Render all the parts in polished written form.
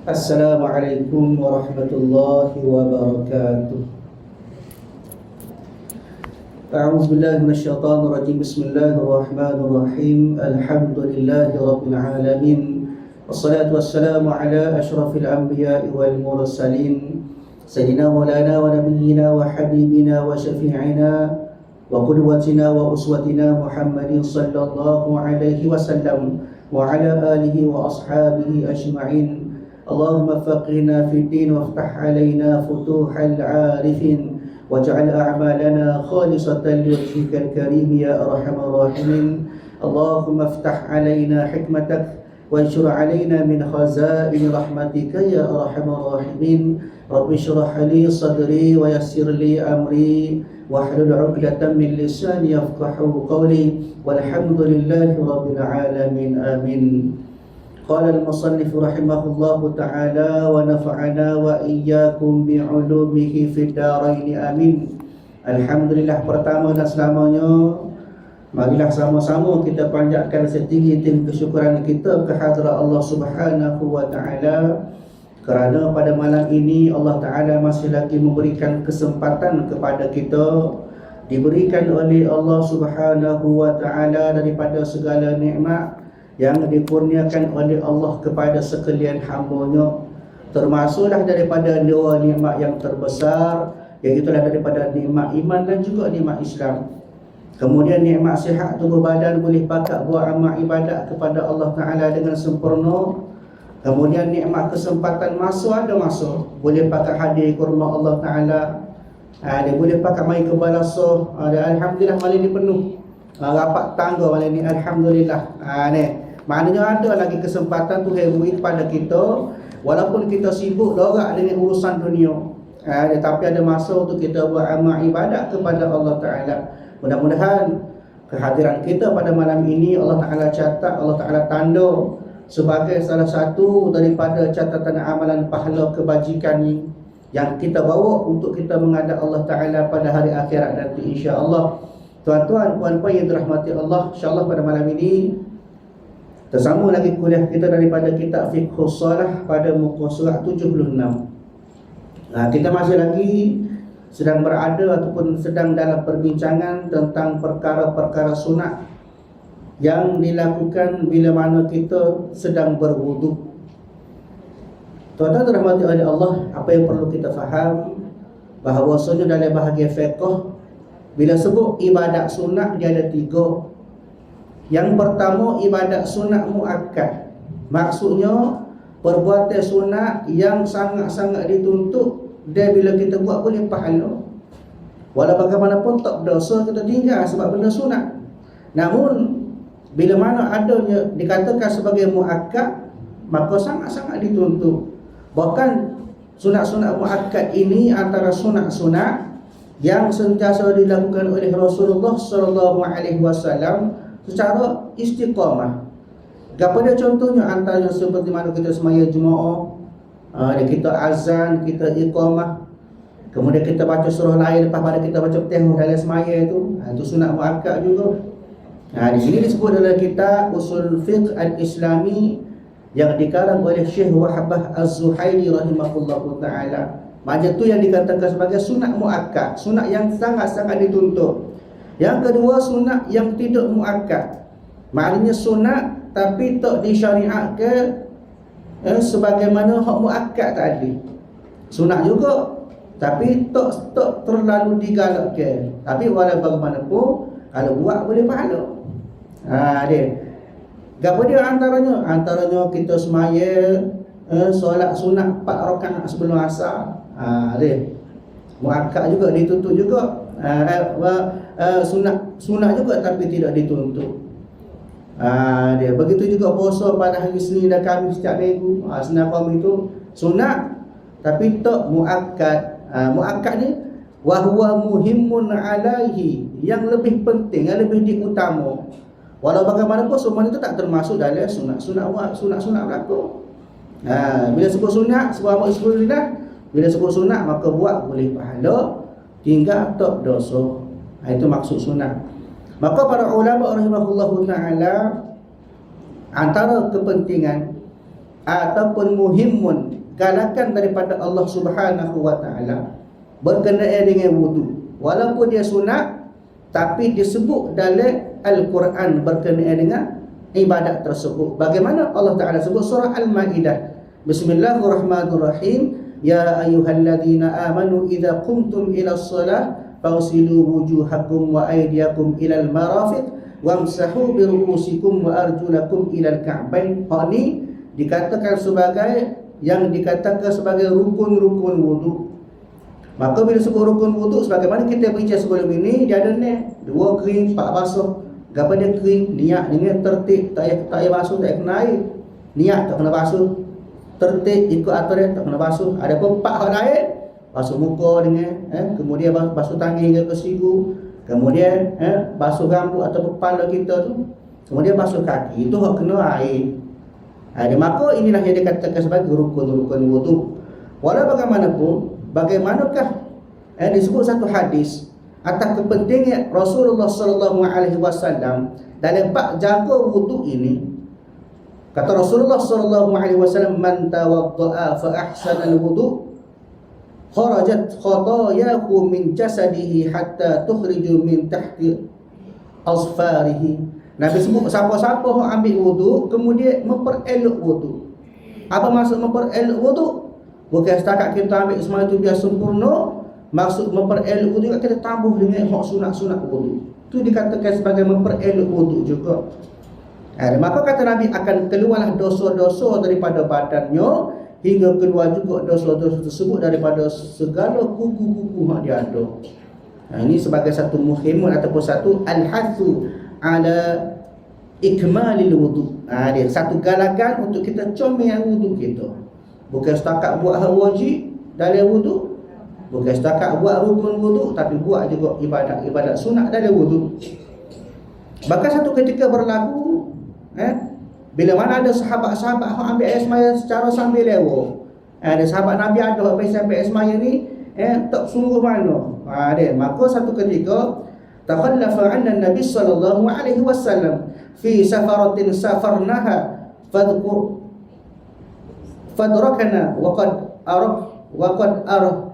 Assalamualaikum warahmatullahi wabarakatuh. A'udzu billahi minasyaitonir rajim. Bismillahirrahmanirrahim. Alhamdulillahi rabbil alamin. Wassalatu wassalamu ala asyrafil anbiya'i wal mursalin. Sayyidina maulana wa nabiyyina wa habibina wa syafi'ina wa qudwatina wa uswatina Muhammadin sallallahu alaihi wasallam wa ala alihi wa ashabihi ajma'in. اللهم فقهنا في الدين وافتح علينا فتوح العارفين واجعل أعمالنا خالصة لوجهك الكريم يا أرحم الراحمين. اللهم افتح علينا حكمتك وانشر علينا من خزائن رحمتك يا أرحم الراحمين. رب اشرح لي صدري ويسر لي أمري واحلل عقدة من لساني يفقهوا قولي والحمد لله رب العالمين آمين. قال المصنف رحمه الله تعالى ونفعنا وإياكم بعلومه في الدارين آمين. Alhamdulillah, pertama dan selamanya marilah sama-sama kita panjatkan setinggi-tinggi kesyukuran kita kehadrat Allah Subhanahu wa taala, kerana pada malam ini Allah taala masih lagi memberikan kesempatan kepada kita, diberikan oleh Allah Subhanahu wa taala daripada segala nikmat yang dikurniakan oleh Allah kepada sekalian hamba-Nya, termasuklah daripada dua nikmat yang terbesar, iaitu daripada nikmat iman dan juga nikmat Islam. Kemudian nikmat sihat tubuh badan, boleh pakat buat amal ibadat kepada Allah Ta'ala dengan sempurna. Kemudian nikmat kesempatan masa, ada masa boleh pakat hadir ke rumah Allah Ta'ala, dia boleh pakat mai ke balasah. Alhamdulillah malam ni penuh, rapat tangga malam ni, Alhamdulillah. Ni maknanya ada lagi kesempatan Tuhan beri kepada kita, walaupun kita sibuk lorak dengan urusan dunia, tetapi ada masa untuk kita buat amal ibadat kepada Allah Ta'ala. Mudah-mudahan kehadiran kita pada malam ini Allah Ta'ala catat, Allah Ta'ala tanda sebagai salah satu daripada catatan amalan pahala kebajikan yang kita bawa untuk kita menghadap Allah Ta'ala pada hari akhirat nanti, insya-Allah. Tuan-tuan, puan-puan yang dirahmati Allah, insya-Allah pada malam ini tersambung lagi kuliah kita daripada kitab Fiqhus Shalah pada muka surat 76. Kita masih lagi sedang berada ataupun sedang dalam perbincangan tentang perkara-perkara sunat yang dilakukan bila mana kita sedang berwudu. Tuan-tuan dirahmati oleh Allah, apa yang perlu kita faham bahawasanya dalam bahagian fiqh, bila sebut ibadat sunat dia ada tiga. Yang pertama, ibadat sunat muakkad. Maksudnya perbuatan sunat yang sangat-sangat dituntut, dan bila kita buat boleh pahala. Walau bagaimanapun tak berdosa kita tinggal sebab benda sunat. Namun bila mana adanya dikatakan sebagai muakkad, maka sangat-sangat dituntut. Bahkan sunat-sunat muakkad ini antara sunat-sunat yang sentiasa dilakukan oleh Rasulullah sallallahu alaihi wasallam secara istiqamah. Kepada contohnya antaranya seperti mana kita semaya Jumaat, kita azan, kita iqamah, kemudian kita baca surah lain lepas pada kita baca Fatihah dalam semaya itu sunat muakkad juga. Di sini disebut dalam kitab Usul Fiqh Al-Islami yang dikarang oleh Syekh Wahbah Az-Zuhaili rahimahullahu taala. Macam tu yang dikatakan sebagai sunat muakkad, sunat yang sangat-sangat dituntut. Yang kedua, sunat yang tidak muakkad. Maknanya sunat tapi tak disyariatkan sebagaimana hak muakkad tadi. Sunat juga tapi tak terlalu digalakkan. Tapi walau bagaimanapun kalau buat boleh pahala. Dia. Gapo dia antaranya kita semaya solat sunat 4 rakaat sebelum asar. Dia. Muakkad juga dituntut juga. Sunat juga tapi tidak dituntut. Dia begitu juga puasa pada hari Senin dan Khamis setiap minggu. Senin Khamis itu sunat tapi tak muakkad. Muakkad ni wa huwa muhimmun alaihi, yang lebih penting, yang lebih diutama. Walau bagaimanapun semua itu tak termasuk dalam sunat berlaku. Bila sebut sunat, sebut amal isbulillah, bila sebut sunat maka buat boleh pahala, tinggal tak dosa. Itu maksud sunat. Maka para ulama rahimahullahu ta'ala, antara kepentingan ataupun muhimun, galakan daripada Allah Subhanahu wa taala berkenaan dengan wudu, walaupun dia sunat tapi disebut dalam Al-Quran berkenaan dengan ibadat tersebut. Bagaimana Allah Taala sebut surah Al-Maidah, Bismillahirrahmanirrahim, ya ayyuhalladzina amanu idza qumtum ilas shalah faghsilu wujuhakum wa aydiyakum ilal marafiq wamsahu bi ru'usikum wa arjulakum ilal ka'bain. Hak ni dikatakan sebagai yang dikatakan sebagai rukun-rukun wudu. Maka bila sebut rukun wudu, sebagaimana kita bincang sebelum ini, dia ada ni 2 kering, 4 basuh. Gapo dia kering, niat dengan tertib, tak payah basuh, tak kena air. Niat tak kena basuh, tertib ikut aturan tak kena basuh. Ada pun 4 hal lain, basuh muka dengan kemudian basuh tangan hingga ke siku, kemudian basuh rambut atau kepala kita tu, kemudian basuh kaki. Itu hak kena air. Maka inilah yang dikatakan sebagai rukun-rukun wudu. Walau bagaimanapun, bagaimanakah disebut satu hadis atas kepentingan Rasulullah sallallahu alaihi wasallam dalam bab jaga wudu ini. Kata Rasulullah sallallahu alaihi wasallam, man tawaddaa fa ahsana al-wudu kharajat khatayahu min jasadihi hatta tukhriju min tahti asfarihi. Nabi sebut siapa-siapa yang ambil wudu kemudian memperelok wudu. Apa maksud memperelok wudu? Bukan setakat kita ambil semua itu biar sempurna. Maksud memperelok wudu kita tambah dengan hak sunat-sunat wudu. Itu dikatakan sebagai memperelok wudu juga. Maka kata Nabi akan keluarlah dosa-dosa daripada badannya, hingga keluar juga dosa-dosa tersebut daripada segala kuku-kuku yang dia ada. Ini sebagai satu muhimun ataupun satu al-hathu ala ikmalil wudu. Dia satu galakan untuk kita comel wudu kita. Bukan setakat buat hal wajib dalam wudu, bukan setakat buat rukun wudu, tapi buat juga ibadat sunat dalam wudu. Bahkan satu ketika berlaku bila mana ada sahabat-sahabat yang ambil air semaya secara sambil lewa. Ada sahabat Nabi ada yang sampai air semaya ni tak sungguh mana. Maka satu ketika takhallafa 'anna Nabi sallallahu alaihi wasallam fi safaratin safarnaha fadrakana wa qad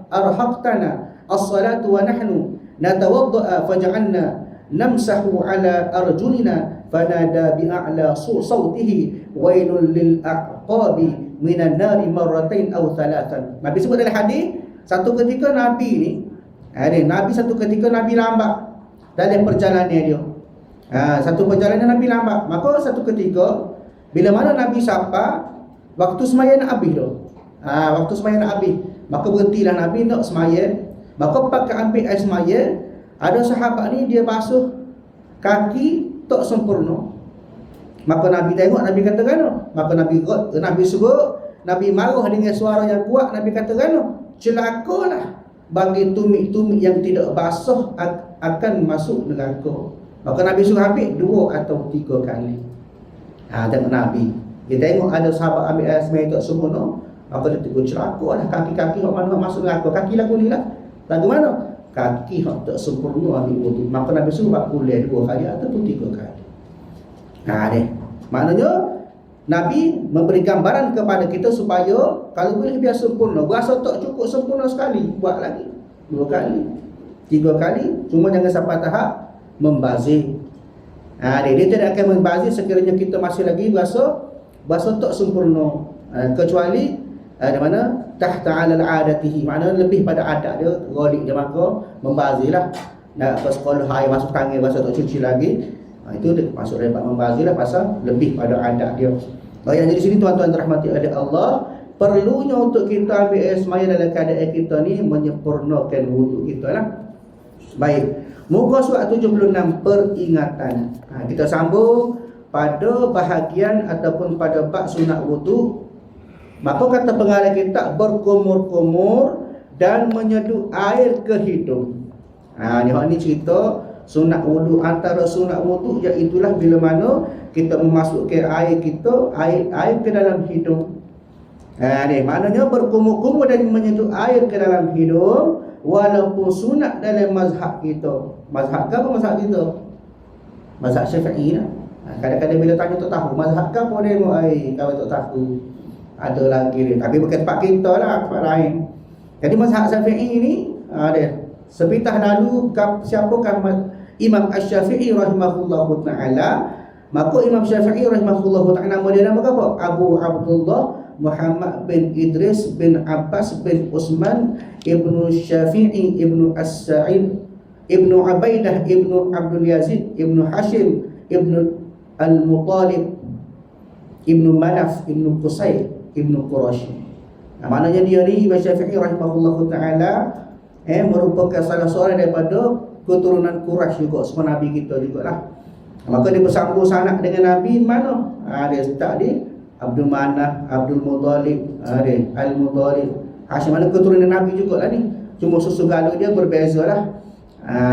arhaqtana as-salatu wa nahnu natawadda faj'alna namsahu ala arjulina fanada bi'a'la sawtihi wailul lil aqabi minan nari marratain aw thalathan. Nabi sebut dalam hadis, satu ketika Nabi ni satu ketika Nabi lambat dalam perjalanan dia. Satu perjalanan Nabi lambat. Maka satu ketika bila mana Nabi sapa waktu sembahyang nak habis dah. Waktu sembahyang nak habis, maka berhentilah Nabi nak sembahyang. Maka pakai ambil air sembahyang. Ada sahabat ni dia basuh kaki tak sempurna. Maka Nabi tengok, Nabi kata gano? Maka Nabi sebut, Nabi marah dengan suara yang kuat. Nabi kata gano? Celakalah bagi tumit-tumit yang tidak basuh akan masuk neraka. Maka Nabi suruh ambil 2 atau 3 kali. Tengok Nabi, dia tengok ada sahabat ambil air semai tak sempurna, maka dia tegur, celakalah kaki-kaki orang mana masuk neraka. Kaki lagu ni lah. Lagu mana? Kaki yang tak sempurna ambil wudu. Maka Nabi suruh buat kuliah 2 kali ataupun 3 kali. Maknanya Nabi memberi gambaran kepada kita supaya kalau boleh biar sempurna. Berasa tak cukup sempurna sekali, buat lagi 2 kali, 3 kali. Cuma jangan sampai tahap membazir. Dia tidak akan membazir sekiranya kita masih lagi berasa tak sempurna. Kecuali di mana tahta alal adatihi, maknanya lebih pada adat dia, golik dia, maka membazirlah. Nak ke sekolah air masuk tangan berasa tak cuci lagi, itu masuk dapat membazirlah pasal lebih pada adat dia. Yang jadi sini tuan-tuan dirahmati oleh Allah, perlunya untuk kita ambil air semaya dalam keadaan kita ni menyempurnakan wudu kita lah. Baik, muka surat 76 peringatan. Kita sambung pada bahagian ataupun pada bab sunat wudu. Maka kata pengarang kita, berkumur-kumur dan menyeduh air ke hidung. Ni cerita sunat wudu. Antara sunat wudu iaitulah bila mana kita memasukkan air kita, air ke dalam hidung. Maknanya berkumur-kumur dan menyeduh air ke dalam hidung, walaupun sunat dalam mazhab kita. Mazhab ke apa mazhab kita? Mazhab Syafi'i lah. Kadang-kadang bila tanya tak tahu mazhab ke apa dia mau air, kalau tak tahu. ada lagi dia. Tapi bukan tempat kita lah, tempat lain. Jadi mazhab Syafi'i ni ada sepitah lalu siapakah Imam Asy-Syafi'i rahimahullahu taala. Maka Imam Syafi'i rahimahullahu taala nama apa? Abu Abdullah Muhammad bin Idris bin Abbas bin Utsman ibnu Syafi'i ibnu As-Sa'id ibnu Ubaidah ibnu Abdul Yazid ibnu Hashim ibnu Al-Muttalib ibnu Manaf ibnu Qusay ibnu Quraisy. Maknanya dia ni Imam Syafi'i rahimahullahu taala merupakan salah seorang daripada keturunan Quraisy juga, semua Nabi kita jugalah. Maka dia bersambung sanak dengan Nabi mana? Dia start di Abdul Manaf, Abdul Muttalib, Al-Muttalib. Hashim mana keturunan Nabi jugalah ni. Cuma susu galuh dia berbezalah.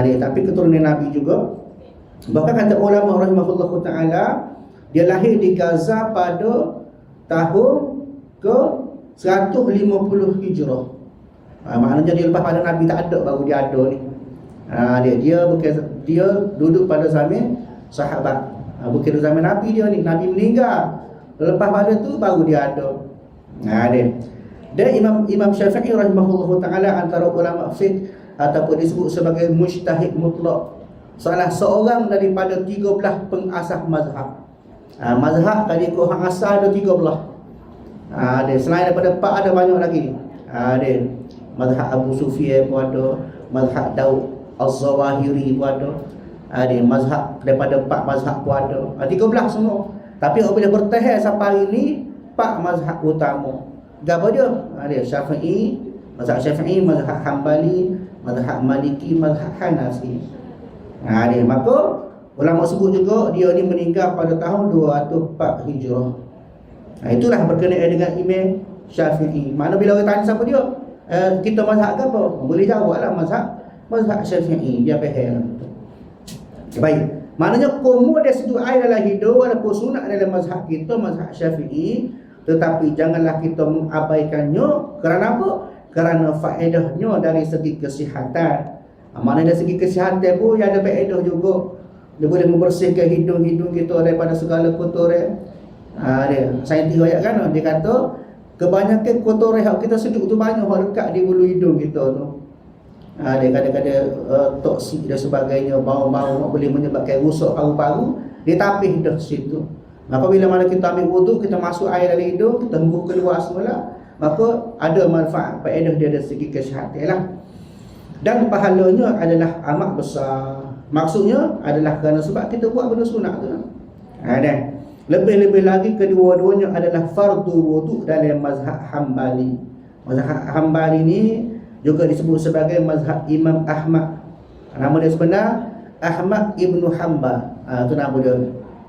Tapi keturunan Nabi juga. Bahkan kata ulama rahimahullahu taala, dia lahir di Gaza pada tahun ke 150 Hijrah. Maknanya dia lepas pada Nabi tak ada baru dia ada ni. Dia duduk pada zaman sahabat. Bukan zaman Nabi dia ni. Nabi meninggal. Lepas pada tu baru dia ada. Dan Imam Syafi'i rahimahullahu taala antara ulama fiqh ataupun disebut sebagai mujtahid mutlak. Salah seorang daripada 13 pengasas mazhab. Mazhab tadi kau hang asal ada 13. Selain daripada 4 ada banyak lagi. Mazhab Abu Sufyan pun ada, mazhab Daud Az-Zawahiri pun ada, mazhab daripada 4 mazhab pun ada. 13 semua. Tapi apabila bertahan sampai hari ni 4 mazhab utama. Gapo dia? Dia Syafi'i, mazhab Syafi'i, mazhab Hambali, mazhab Maliki, mazhab Hanafi. Maka ulama sebut juga dia ni meninggal pada tahun 204 Hijrah. Itulah berkenaan dengan Imam Syafi'i. Mana bila orang tanya siapa dia? Kita mazhab ke apa? Boleh jawablah mazhab Syafi'i. Dia faham. Baik. Maknanya komo dia sedu air dalam hidup walaupun sunat dalam mazhab kita, mazhab Syafi'i, tetapi janganlah kita mengabaikannya. Kerana apa? Kerana faedahnya dari segi kesihatan. Mana dari segi kesihatan pun ada faedah juga. Dia boleh membersihkan hidung-hidung kita daripada segala kotoran. Saintis ayat kan dia kata kebanyakan kotoran yang kita sedut tu banyak hak dekat di bulu hidung kita tu. Dia kadang-kadang toksik dan sebagainya, bau-bau boleh menyebabkan rosak paru-paru, dia tapih dah situ. Maka bila mana kita ambil wuduk, kita masuk air dari hidung, kita hembus keluar semula, maka ada manfaat faedah dia dari segi kesihatan lah. Dan pahalanya adalah amat besar. Maksudnya adalah kerana sebab kita buat benda sunat tu. Dan lebih-lebih lagi kedua-duanya adalah fardu wudu dalam mazhab Hambali. Mazhab Hambali ni juga disebut sebagai mazhab Imam Ahmad. Nama dia sebenar Ahmad Ibnu Hanbal. Itu nama dia.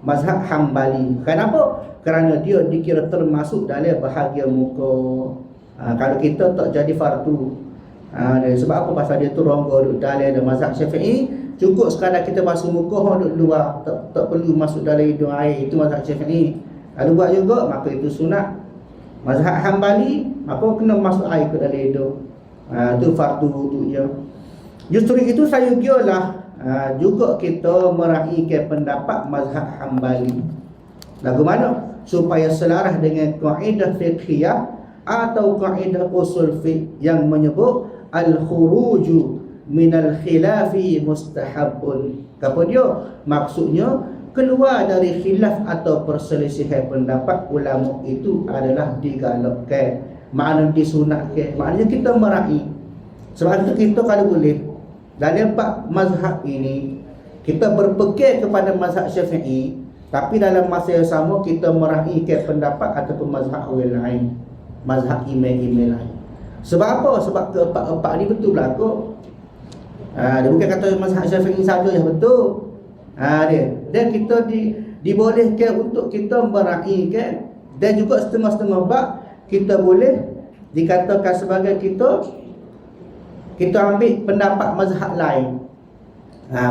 Mazhab Hambali. Kenapa? Kerana dia dikira termasuk dalam bahagian muka. Kalau kita tak jadi fardu. Sebab apa? Pasal dia tu rongga duduk dalam mazhab Syafi'i. Cukup sekadar kita basuh muka duduk luar, tak perlu masuk dalam hidung air. Itu mazhab Syafi'i. Kalau buat juga maka itu sunat. Mazhab Hambali maka kena masuk air ke dalam hidung. Itu fardu wudu je. Justru itu saya gialah juga kita meraihkan pendapat mazhab Hambali. Lagu mana? Supaya selaras dengan kaedah fiqhiyah atau kaedah usul fiqh yang menyebut al-khuruju minal khilafi mustahabun. Apa dia? Maksudnya keluar dari khilaf atau perselisihan pendapat ulama itu adalah digalakkan. Maknanya disunatkan. Maknanya kita meraih. Sebab itu kita kalau boleh dalam 4 mazhab ini kita berpegang kepada mazhab Syafi'i, tapi dalam masa yang sama kita meraihkan pendapat ataupun mazhab orang lain, mazhab imam-imam lain. Sebab apa? Sebab keempat-empat ni betul berlaku. Dia bukan kata mazhab Syafi'i saja yang betul. Dan kita dibolehkan untuk kita meraihkan, dan juga setengah-setengah bab kita boleh dikatakan sebagai kita ambil pendapat mazhab lain.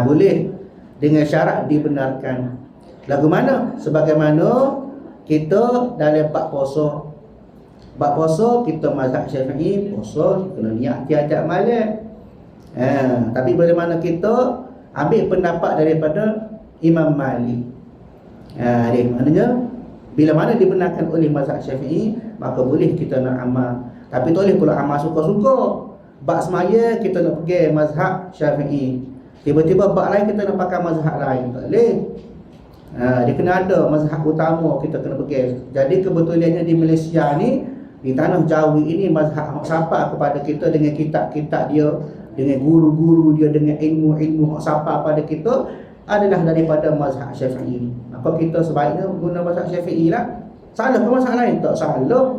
Boleh dengan syarat dibenarkan. Lagu mana? Sebagaimana kita dalam bab puasa. Bab puasa kita mazhab Syafi'i, puasa kena niat tiada malam. Tapi bagaimana kita ambil pendapat daripada Imam Malik. Maknanya bila mana dibenarkan oleh mazhab Syafi'i, maka boleh kita nak amal. Tapi tak boleh pula amal suka-suka. Bab semaya kita nak pergi mazhab Syafi'i, tiba-tiba bab lain kita nak pakai mazhab lain, tak boleh. Dia kena ada mazhab utama kita kena pergi. Jadi kebetulannya di Malaysia ni, di tanah Jawi ini, mazhab sapa kepada kita dengan kitab-kitab dia, dengan guru-guru dia, dengan ilmu-ilmu sapa pada kita adalah daripada mazhab Syafi'i. Maka kita sebaiknya guna mazhab Syafi'i lah. Salah ke mazhab lain? Tak salah.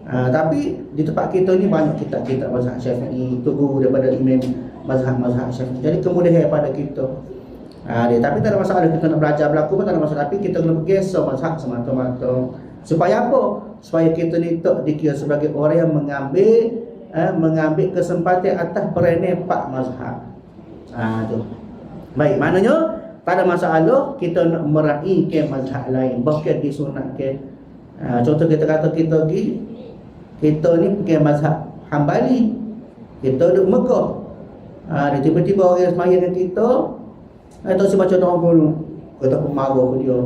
Tapi di tempat kita ni banyak kitab-kitab mazhab Syafi'i, itu guru daripada imam mazhab Syafi'i. Jadi kemudahan pada kita. Tapi tak ada masalah kita nak belajar berlaku pun tak ada masalah. Tapi kita kena bergeser mazhab semata-mata. Supaya apa? Supaya kita ni tak dikira sebagai orang yang mengambil kesempatan atas perangai pak mazhab. Tu. Baik, maknanya tak ada masalah kita nak meraihkan mazhab lain, bahkan disunatkan. Contoh kita kata kita ni pakai mazhab Hambali, kita duduk Mekah. Dia tiba-tiba orang semaya dengan kita, tak si baca doa dulu, kita pun marah ke dia,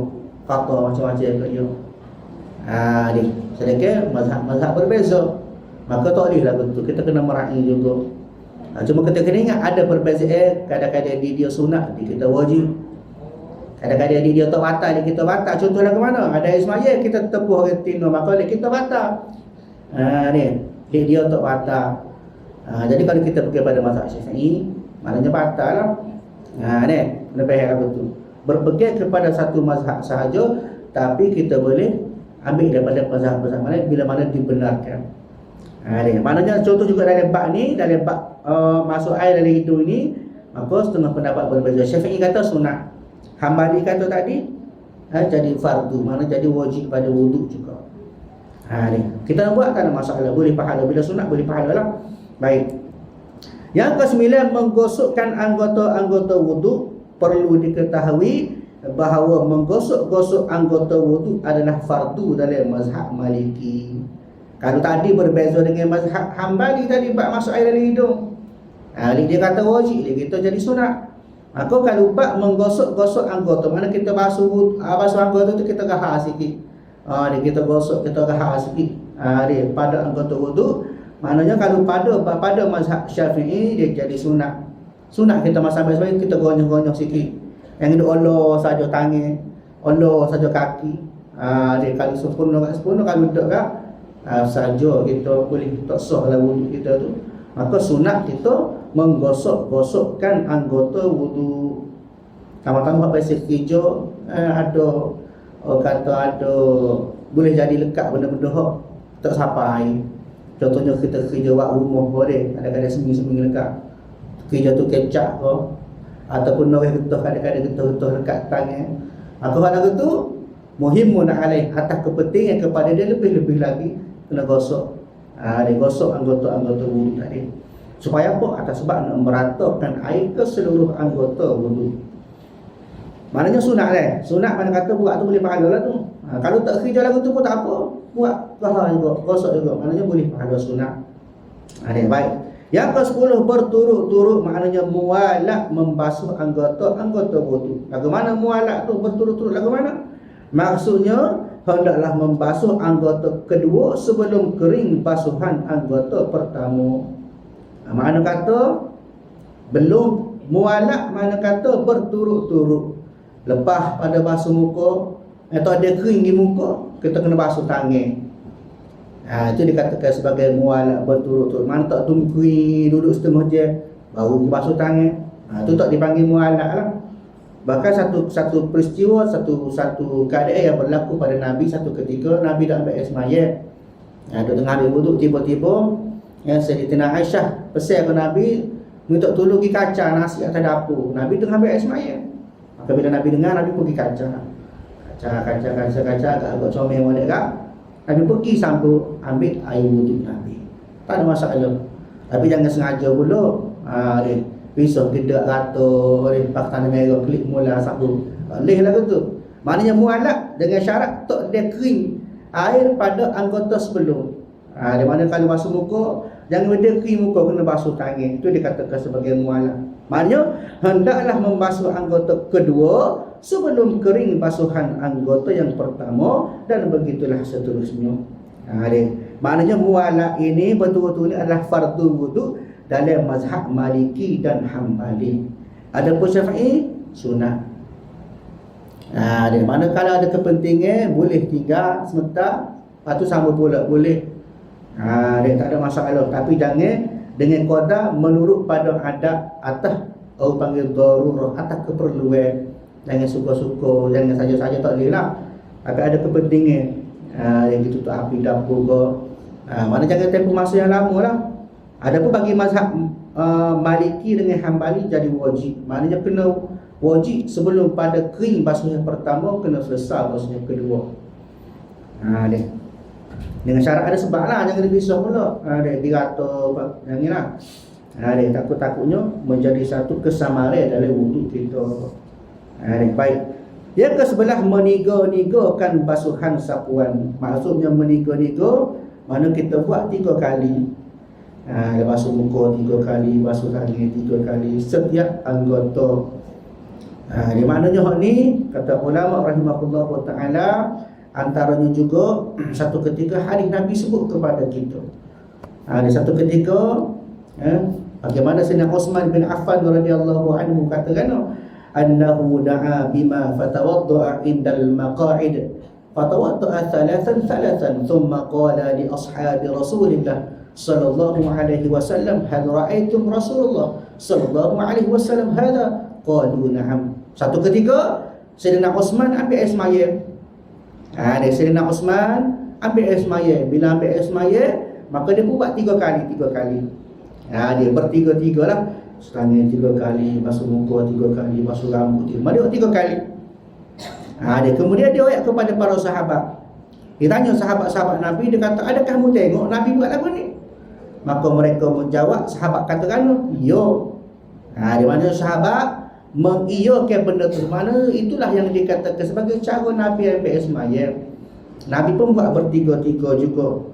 kata macam-macam ke dia. Sedangkan mazhab berbeza, maka tak boleh lah betul. Kita kena meraih juga. Cuma kita kena ingat ada perbezaan. Kadang-kadang dia sunat, kita wajib. Kadang-kadang dia tak batal, kita batal. Contohnya ke mana? Ada Ismail, kita tepuh orang Tino, maka kita batal. Dia tak batal. Jadi kalau kita pergi pada mazhab Syafi'i, maknanya batal lah. Lebih hebat betul. Berpegang kepada satu mazhab sahaja, tapi kita boleh ambil daripada mazhab-mazhab mana bila mana dibenarkan. Maknanya contoh juga dalam bab ni, dalam bab masuk air dalam hidung ni, maka setengah pendapat berbeza. Syafi'i kata sunat, Hambali kata tadi jadi fardu, mana jadi wajib pada wuduk juga. Kita nak buat tak ada masalah, boleh pahala. Bila sunat boleh pahala lah. Baik. Yang ke-9, menggosokkan anggota-anggota wuduk. Perlu diketahui bahawa menggosok-gosok anggota wuduk adalah fardu dalam mazhab Maliki. Kalau tadi berbeza dengan mazhab Hambali tadi, bab masuk air dalam hidung, dia kata wajib, dia kita jadi sunat. Maka kalau bab menggosok-gosok anggota, mana kita basuh anggota tu kita gahar sikit. Kita gosok, kita gahar sikit. Pada anggota wuduk, maknanya kalau pada mazhab Syafi'i dia jadi sunat. Sunat kita masa sampai kita gonyong-gonyong sikit. Yang itu Allah saja tangan, Allah saja kaki. Dia kali sempurna kalau duduk saja kita boleh tak sah lah wuduk kita tu. Maka sunat kita menggosok-gosokkan anggota wuduk. Tambah-tambah pasal kerja ada boleh jadi lekat benda-benda tak sampai. Contohnya kita kerja buat rumah boleh, kadang-kadang seminggu lekat. Kerja tu kecap ke, ataupun orang getah, kadang-kadang getah lekat tangan. Maka hal itu muhimun alaih, atas kepentingan kepada dia lebih-lebih lagi kena gosok. Dia gosok anggota-anggota wuduk tadi. Supaya apa? Atas sebab nak meratakan air ke seluruh anggota wuduk. Maknanya sunat lah. Sunat mana kata buat tu boleh pahala lah tu. Kalau tak kerja lagu tu pun tak apa, buat pahala juga, gosok juga, maknanya boleh pahala sunat. Baik. Yang ke-10, berturut-turut, maknanya mualak membasuh anggota wuduk. Lagu mana mualak tu berturut-turut? Lagu mana? Maksudnya hendaklah membasuh anggota kedua sebelum kering basuhan anggota pertama. Mana kata belum mualak, mana kata berturut-turut. Lepas pada basuh muka atau ada kering di muka, kita kena basuh tangan. Itu dikatakan sebagai mualak berturut-turut. Mana tak tunggu duduk setengah je baru basuh tangan, itu tak dipanggil mualak lah. Bahkan satu peristiwa, satu keadaan yang berlaku pada Nabi satu ketika. Nabi dah ambil air semayat, duduk tengah ambil wuduk, tiba-tiba Sayyidatina Aisyah pesan ke Nabi minta tolong pergi kaca nasi atas dapur. Nabi tengah ambil air semayat. Maka bila Nabi dengar, Nabi pergi kaca agak comel balik kak. Nabi pergi sampai ambil air wuduk Nabi. Tak ada masalah. Tapi jangan sengaja pula pisau gedak rata, pak tanah merah klik mula sabun. Boleh lah tu. Maknanya mualak dengan syarat tak dia kering air pada anggota sebelum. Di mana kalau basuh muka, jangan dia kering muka, kena basuh tangan. Itu dikatakan sebagai mualak. Maknanya hendaklah membasuh anggota kedua sebelum kering basuhan anggota yang pertama, dan begitulah seterusnya. Dia. Maknanya muwalah ini betul-betul adalah fardu wudu dalam mazhab Maliki dan Hambali. Adapun Syafi'i sunat. Dia mana kalau ada kepentingan boleh tinggal sebentar, lepas tu sama pula boleh. Dia tak ada masalah, tapi jangan dengan qada menurut pada adat atas orang panggil darurah, atas keperluan. Jangan suka-suka, jangan saja-saja tak boleh lah. Tapi ada kepentingan, yang gitu tu api dapur ke, mana jangan tempoh masa yang lama lah. Adapun bagi mazhab Maliki dengan Hambali jadi wajib. Maknanya kena wajib sebelum pada kering basuh yang pertama, kena selesai basuh yang kedua. Dia dengan syarat ada sebab lah, jangan dipisah pula. Dia dirata, janganlah. Dia takut-takutnya menjadi satu kesamaran dalam wuduk kita. Baik. Yang ke sebelah meniga-nigakan basuhan sapuan. Maksudnya meniga-niga, mana kita buat 3 kali. Basuh muka 3 kali, basuh tangan 3 kali, setiap anggota. Di maknanya hak ni, kata ulama rahimahullah ta'ala, antaranya juga satu ketika hadis Nabi sebut kepada kita. Ada satu ketika, bagaimana Sayyidina Uthman bin Affan radhiyallahu anhu katakan, annahu da'a bima fatawadda'a indal maqa'id fatawadda'a thalathan thumma qala li ashabi Rasulillah sallallahu alaihi wasallam, hal ra'aitum Rasulullah sallallahu alaihi wasallam hadha? Qalu na'am. Satu ketika Sayyidina Uthman ambil air semaya. Sayyidina Uthman ambil air semaya. Bila ambil air semaya, maka dia buat 3 kali. Dia bertiga-tiga lah. Tangan 3 kali, basuh muka 3 kali, basuh rambut 3 kali. Dia 3 kali. Kemudian dia ayat kepada para sahabat. Dia tanya sahabat-sahabat Nabi, dia kata, adakah kamu tengok Nabi buat lagu ni? Maka mereka menjawab, sahabat katakan, ya. Di mana sahabat mengiyakan benda tu, mana itulah yang dikatakan sebagai cara Nabi ambil semaya. Nabi pun buat bertiga-tiga juga.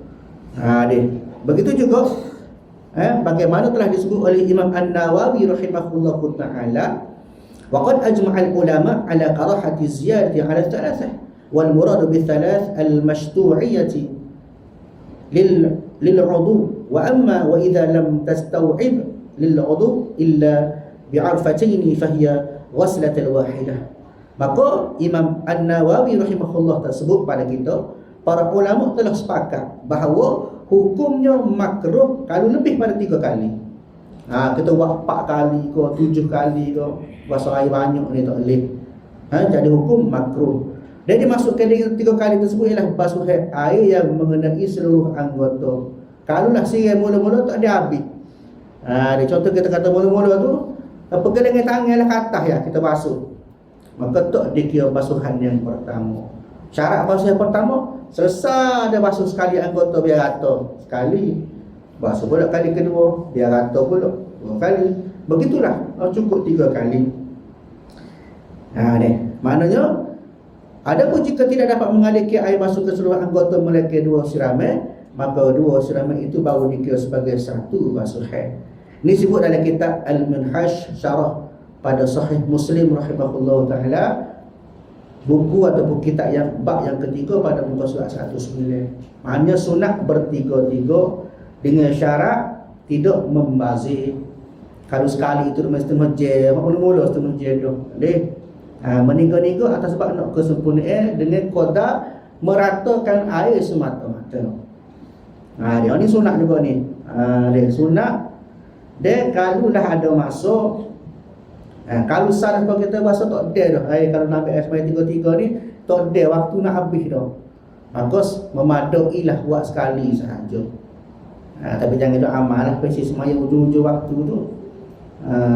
Begitu juga bagaimana telah disebut oleh Imam An-Nawawi rahimahullahu ta'ala, waqad ajma'al ulama ala karahati ziyadati ala thalathah wal murad bi thalath al mashtu'iyyati lil 'udhu wa amma wa idha lam tastaw'ib lil 'udhu illa bi'arfataini fahiya ghuslatul wahidah. Maka Imam An-Nawawi rahimahullah tersebut pada kita, para ulama telah sepakat bahawa hukumnya makruh kalau lebih pada 3 kali. Kita buat 4 kali ke 7 kali ke, basuh air banyak ni tak boleh. Jadi hukum makruh. Dan dimasukkan dengan 3 kali tersebut ialah basuh air yang mengenai seluruh anggota. Kalaulah sirai mula-mula tak ada habis. Contoh kita kata mula-mula tu, pegangan tangan lah ke atas ya kita basuh, maka tak dikira basuhan yang pertama. Syarat basuh yang pertama, selesai ada basuh sekali anggota biar rata sekali, basuh pula kali kedua biar rata pula 2 kali. Begitulah, cukup 3 kali. Maknanya, adapun jika tidak dapat mengalirkan air masuk ke seluruh anggota melainkan 2 siraman, maka 2 siraman itu baru dikira sebagai 1 basuhan. Ini disebut dalam kitab Al-Minhaj Syarah pada Sahih Muslim rahimahullah ta'ala, buku ataupun kitab yang bab yang ketiga pada muka surat 109. Maknanya sunat bertiga-tiga dengan syarat tidak membazir. Kalau sekali itu mesti setengah mula-mula setengah jam dah. Meniga-niga atas sebab nak kesempurnaan dengan qada meratakan air semata-mata. Dia ni sunat juga ni. Dia sunat. Dan kalau dah ada masuk, kalau salah kalau kita basuh tak ada dah. Kalau nak ambil air 3-3 ni tak ada waktu nak habis dah. Maka memadailah buat sekali sahaja. Tapi jangan duk amal lah, pasti semaya ujung-ujung waktu tu.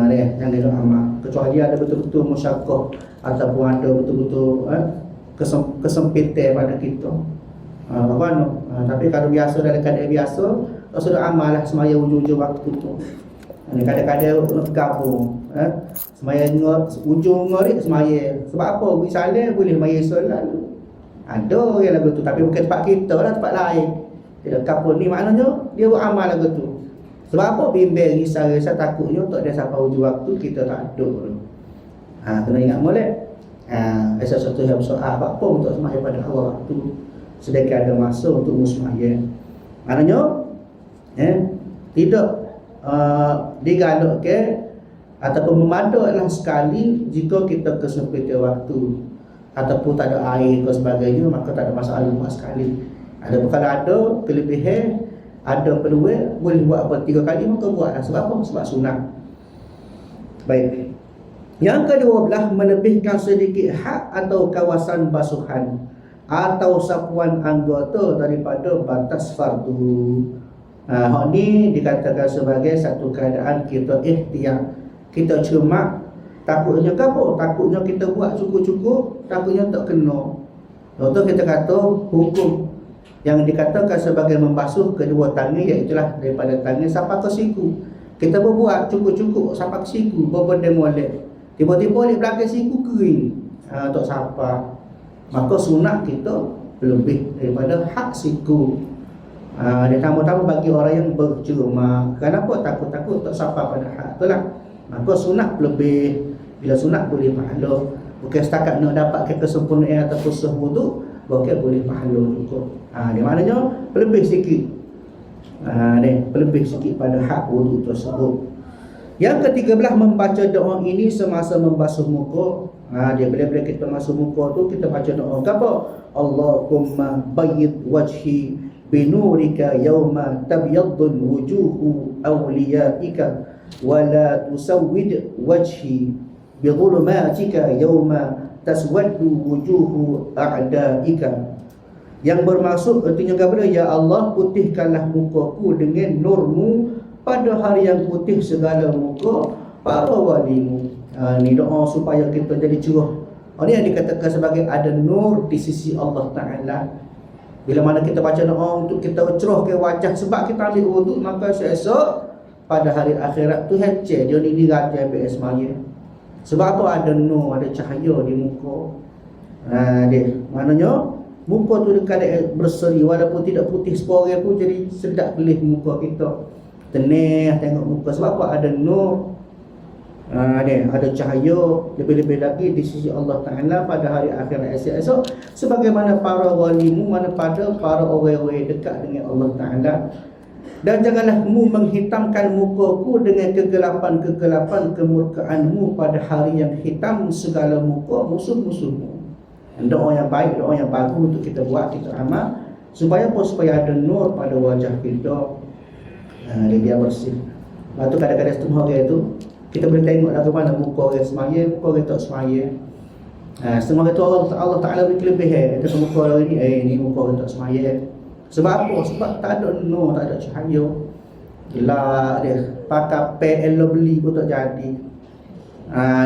Jangan duk amal. Kecuali ada betul-betul musyaqqah ataupun ada betul-betul kesempitan pada kita. Tapi kalau biasa dalam keadaan biasa, tak sudah amal lah semaya ujung-ujung waktu tu. Kadang-kadang nak gabung, semaya ujung ngorek semaya. Sebab apa? Misalnya boleh maya solat. Ada yang lagu tu, tapi bukan tempat kita lah, tempat lain. Dia kapur ni maknanya dia buat amal lagu tu. Sebab apa? Bimbang risau-risau takutnya tak ada sampai ujung waktu kita tak ada. Kena ingat molek. Sesuatu yang bersoal apa untuk semaya pada awal waktu. sedangkan ada masa untuk musmayang. Maknanya tidak digalakkan ataupun memadaklah sekali jika kita kesempitan waktu ataupun tak ada air dan sebagainya, maka tak ada masalah buat sekali. Ada kalau ada kelebihan, ada peluang, boleh buat apa 3 kali, maka buatlah. Sebab apa? Sebab sunat. Baik. Yang kedua belah melebihkan sedikit hak atau kawasan basuhan atau sapuan anggota daripada batas fardu. Hak ni dikatakan sebagai satu keadaan kita ikhtiar. Kita cuma takutnya apa? Takutnya kita buat cukup-cukup, takutnya tak kena. Contoh kita kata hukum yang dikatakan sebagai membasuh kedua tangan, iaitulah daripada tangan sampai ke siku. Kita berbuat cukup-cukup sampai ke siku, berbenda molek. Tiba-tiba di belakang siku kering, tak sapa. Maka sunat kita lebih daripada hak siku. Dia tambah-tambah bagi orang yang berjemaah. Kenapa? Takut-takut tak sapa pada hak itulah. Maka sunat lebih. Bila sunat boleh pahala. Bukan setakat nak dapatkan kesempurnaan ataupun sah wuduk, bukan boleh pahala juga. Dia maknanya lebih sikit. Lebih sikit pada hak wuduk tersebut. Yang ketiga belah membaca doa ini semasa membasuh muka. Dia bila-bila kita basuh muka tu kita baca doa apa? Allahumma bayyid wajhi binurika yawma tabyaddu wujuhu awliyaika wa la tusawwid wajhi bidhulumatika yawma taswaddu wujuhu a'daika. Yang bermaksud artinya kepada ya Allah, putihkanlah mukaku dengan nurmu pada hari yang putih segala muka para walimu. Ni doa supaya kita jadi cerah. Ini yang dikatakan sebagai ada nur di sisi Allah Ta'ala. Bila mana kita baca doa untuk kita cerahkan wajah, sebab kita ambil wuduk, maka esok pada hari akhirat tu heceh dia ni raja BS maya. Sebab apa? Ada nur, ada cahaya di muka. Dia maknanya muka tu dekat berseri, walaupun tidak putih sepore pun jadi sedap kelih muka kita. Tenang tengok muka. Sebab apa? Ada nur. Dia ada cahaya lebih-lebih lagi di sisi Allah Ta'ala pada hari akhirat esok. Sebagaimana para walimu, mana pada para orang-orang dekat dengan Allah Ta'ala. Dan janganlah mu menghitamkan mukaku dengan kegelapan-kegelapan kemurkaanmu pada hari yang hitam segala muka musuh-musuhmu. Doa yang baik, doa yang bagus untuk kita buat, kita amal. Supaya apa? Supaya ada nur pada wajah kita. Dia biar bersih. Lepas tu kadang-kadang setengah orang tu kita boleh tengok lah ke mana muka orang semaya, muka orang tak semaya. Setengah itu Allah Ta'ala beri kelebihan. Kata muka orang ni, ni muka orang tak semaya. Sebab apa? Sebab tak ada nur, tak ada cahaya. Gelap dia. Pakai PL beli pun tak jadi.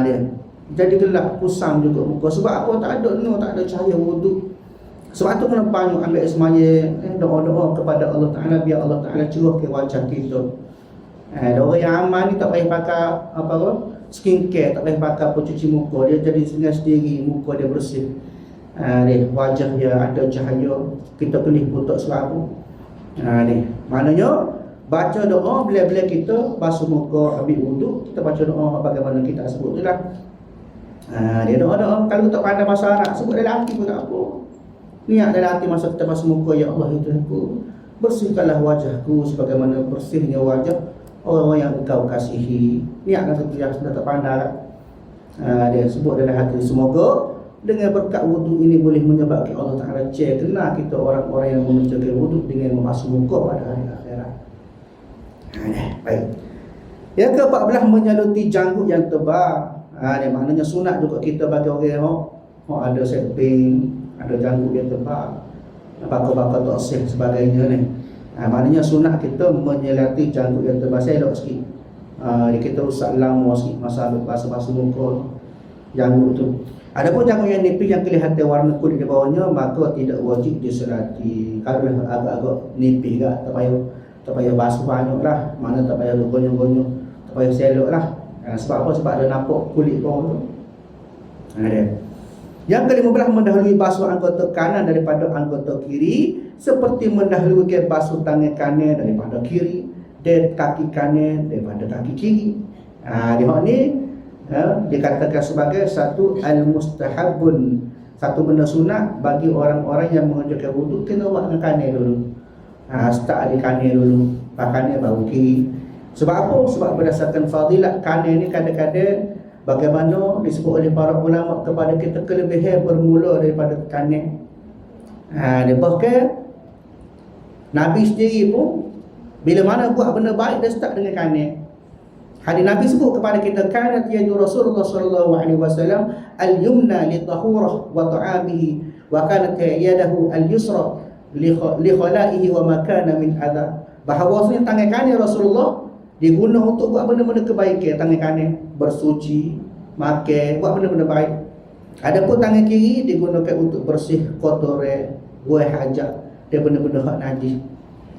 Dia jadi gelap, kusam juga muka. Sebab apa? Tak ada nur, tak ada cahaya wuduk. Sebab tu kena banyak ambil semaya, doa-doa kepada Allah Ta'ala, biar Allah Ta'ala cerahkan wajah kita. Orang yang amal ni tak payah pakai skincare, tak payah pakai pencuci muka. Dia jadi dengan sendiri, muka dia bersih. Dia wajah dia ada cahaya, kita kelih pun tak selalu. Dia maknanya baca doa bila-bila kita basuh muka, ambil wuduk, kita baca doa bagaimana kita sebut tu lah. Dia doa-doa, kalau tak pandai bahasa Arab, sebut dalam hati pun tak apa. Niat dalam hati masa kita basuh muka, ya Allah itu aku, bersihkanlah wajahku sebagaimana bersihnya wajah orang-orang yang engkau kasihi. Niat kata tu yang sudah tak pandai. Dia sebut dalam hati, semoga dengan berkat wuduk ini boleh menyebabkan Allah Ta'ala kenal kita orang-orang yang mengerjakan wuduk dengan membasuh muka pada hari akhirat. Baik. Yang ke-14, menyaluti janggut yang tebal. Dia maknanya sunat juga kita bagi orang yang ada setting, ada janggut yang tebal, bakar-bakar toksik sebagainya ni. Maknanya sunat kita menyelati janggut yang tebal. Saya elok sikit. Kita usah lama sikit masa basuh muka janggut tu. Adapun janggut yang nipis yang kelihatan warna kulit di bawahnya, maka tidak wajib diselati. Kalau agak-agak nipis tak payah basuh banyak lah. Mana tak payah gonyong-gonyong, tak payah selok lah. Sebab apa? Sebab ada nampak kulit bawah tu. Yang ke-15, mendahului basuh anggota kanan daripada anggota kiri, seperti mendahului basuh tangan kanan daripada kiri, dan kaki kanan daripada kaki kiri. Dia ni dikatakan sebagai satu al-mustahabun Satu benda sunat bagi orang-orang yang mengerjakan wuduk, kena buat dengan kanan dulu. Start di kanan dulu, kanan baru kiri. Sebab apa? Sebab berdasarkan fadilat kanan ni kadang-kadang bagaimana disebut oleh para ulama kepada kita kelebihan bermula daripada kanan. Bahkan Nabi sendiri pun bila mana buat benda baik dia start dengan kanan. Hadis Nabi sebut kepada kita, kanat yadu Rasulullah sallallahu alaihi wasallam al-yumna li-tahurah wa ta'amihi wa kanat yadahu al-yusra li khalaihi wa ma kana min adha. Bahawasanya tangan kanan Rasulullah diguna untuk buat benda-benda kebaikan. Tangan kanan bersuci, makan, buat benda-benda baik. Adapun tangan kiri digunakan untuk bersih kotoran, buat hajat dan benda-benda hak najis.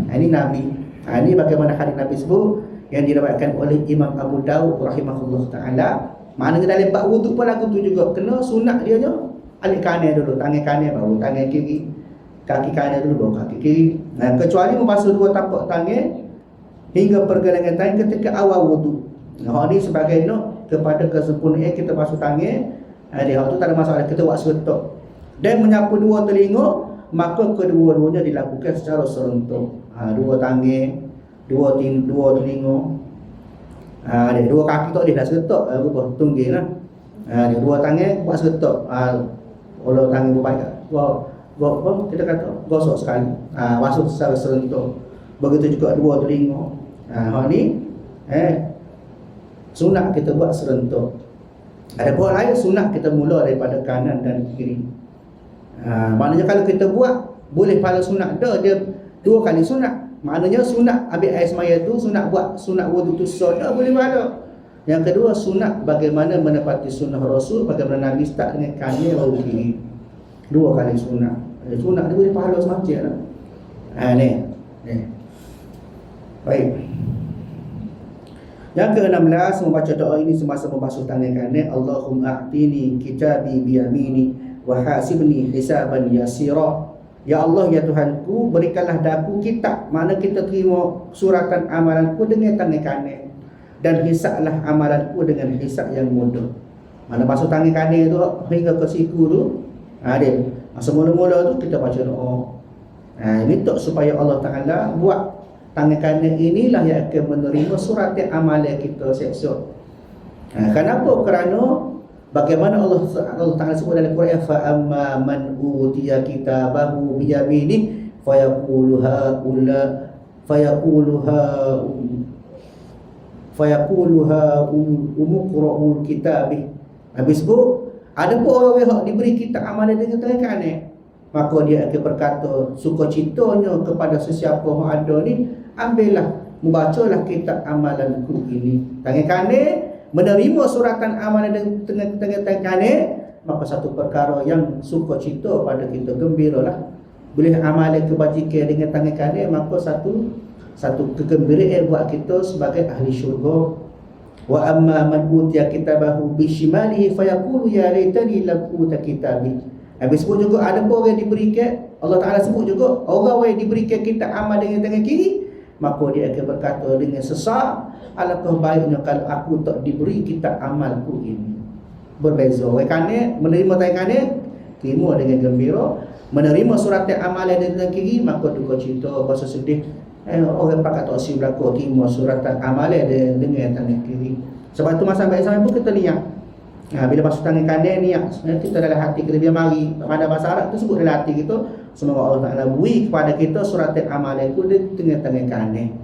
Ini Nabi. Ini bagaimana hadis Nabi sebut yang diriwayatkan oleh Imam Abu Daud rahimahullah taala. Maknanya dalam bab wuduk pun lagu tu juga kena sunat dia je. Alik kanan dulu, tangan kanan baru tangan kiri. Kaki kanan dulu baru kaki kiri. Kecuali membasuh dua tapak tangan hingga pergelangan tangan ketika awal wuduk. Hak ni sebagai nok kepada kesempurnaan kita basuh tangan. Hak tu tak ada masalah, kita buat serentak. Dan menyapu dua telinga, maka kedua-duanya dilakukan secara serentak. Dua tangan, dua telinga, dua kaki tak boleh dah seretak, tunggil lah. Dua tangan buat seretak. Kalau tangan berbaik, kita kata gosok sekali, basuh secara serentak. Begitu juga dua telinga. Hak ni sunat kita buat serentak. Ada buat lain sunat kita mula daripada kanan dan kiri. Maknanya kalau kita buat boleh pahala sunat dia dua kali sunat. Maknanya sunat ambil air semaya tu, sunat buat sunat wuduk tu sunat boleh pahala. Yang kedua sunat bagaimana menepati sunnah Rasul, bagaimana Nabi start dengan kanan baru kiri. Dua kali sunat. Sunat dia boleh pahala semacam lah. Ni. Baik. Yang ke-16, membaca doa ini semasa membasuh tangan kanan. Allahumma a'tini kitabi biyamini wa hasibni hisaban yasira. Ya Allah, ya Tuhanku, berikanlah daku kitab, mana kita terima suratan amalanku dengan tangan kanan, dan hisablah amalanku dengan hisab yang mudah. Mana basuh tangan kanan tu hingga ke siku tu, dia masa mula-mula tu kita baca doa. Minta supaya Allah Ta'ala buat tangan kanan inilah yang akan menerima suratan amalan kita siap-siap. Kenapa? Kerana bagaimana Allah Ta'ala sebut dalam Quran, fa amma man utiya kitabahu biyamini fayaquluha umqra'ul kitabih. Habis sebut ada pun orang yang diberi kitab amalan dengan tangan kanan, maka dia akan berkata sukacitanya kepada sesiapa yang ada ni, ambillah, membacalah kitab amalanku ini. Tangan kanan menerima suratan amalan dengan tangan kanan, maka satu perkara yang sukacita pada kita, gembiralah. Bila amalan kebajikan dengan tangan kanan, maka satu kegembiraan buat kita sebagai ahli syurga. Wa amma man utiya kitabahu bishimalihi fayaqulu ya laitani lam uta kitabi. Habis sebut juga ada pun orang yang diberikan, Allah Ta'ala sebut juga orang yang diberikan kitab amal dengan tangan kiri, maka dia akan berkata dengan sesak, alangkah baiknya kalau aku tak diberi kitab amalku ini. Berbeza. Orang kanan menerima tangan kanan, terima dengan gembira. Menerima surat amalan dengan tangan kiri, maka duka cita, rasa sedih. Orang pakat tak si berlaku terima suratan amalan dengan tangan kiri. Sebab tu masa baik sampai pun kita niat. Bila basuh tangan kanan niat, kita dalam hati kita biar mari. Pada bahasa Arab tu sebut dalam hati kita, semoga Allah Ta'ala beri kepada kita suratan amalan ku dengan tangan kanan.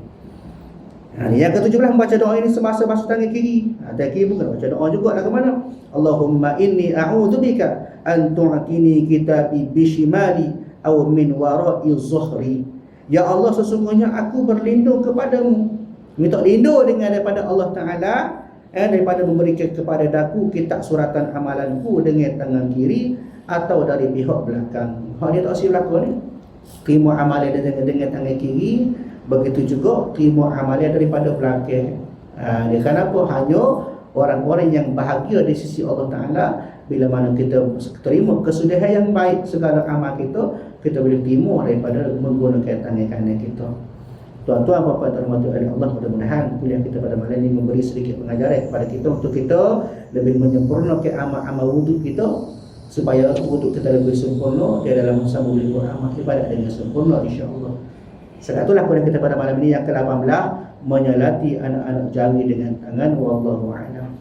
Yang ke-17, membaca doa ini semasa basuh tangan kiri. Tangan kiri bukan baca doa juga lah ke mana? Allahumma inni a'udzubika an tu'tini kitabi bishimali aw min wara'i zuhri. Ya Allah, sesungguhnya aku berlindung kepadamu, minta lindung dengan daripada Allah Ta'ala, daripada memberikan kepada daku kitab suratan amalanku dengan tangan kiri atau dari pihak belakang. Hak dia tak si berlaku ni. Terima amalan dengan tangan kiri, begitu juga terima amalan daripada belakang. Dia kenapa? Hanya orang-orang yang bahagia di sisi Allah Ta'ala bila mana kita terima kesudahan yang baik segala amal kita boleh terima daripada menggunakan tangan kanan kita. Tuan-tuan, bapa terhormati oleh Allah, mudah-mudahan kuliah kita pada malam ini memberi sedikit pengajaran kepada kita untuk kita lebih menyempurnakan amal-amal wuduk kita supaya wuduk kita lebih sempurna di dalam masa boleh beramal ibadat dengan sempurna insya-Allah. Sebab itulah kepada kita pada malam ini yang ke-18 menyalati anak-anak jari dengan tangan. Wallahu a'lam.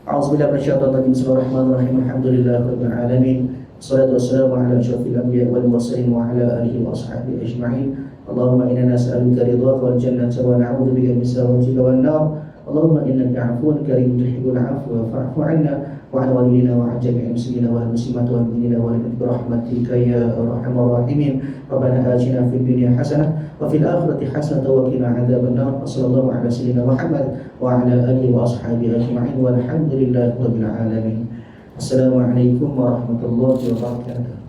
A'udzubillahi minasyaitonir rajim. Bismillahirrahmanirrahim. Alhamdulillahirabbil alamin. Wassalatu wassalamu ala asyrafil anbiya'i wal mursalin wa ala alihi wa ashabihi ajma'in. Allahumma inna nas'aluka ridhaka wal jannata wa na'udzubika min sakhatika wan nar. Allahumma innaka 'afuwun karimun tuhibbul 'afwa fa'fu 'anna wa 'an walidina wa 'an jami'il muslimina wal muslimat wal mu'minina wal mu'minat bi rahmatika ya arhamar rahimin. Rabbana atina fid dunya hasanah wa fil akhirati hasanah wa qina 'adzaban nar. Sallallahu ala sayyidina Muhammad wa ala alihi wa ashabihi ajma'in walhamdulillahi rabbil alamin. Assalamualaikum warahmatullahi wabarakatuh.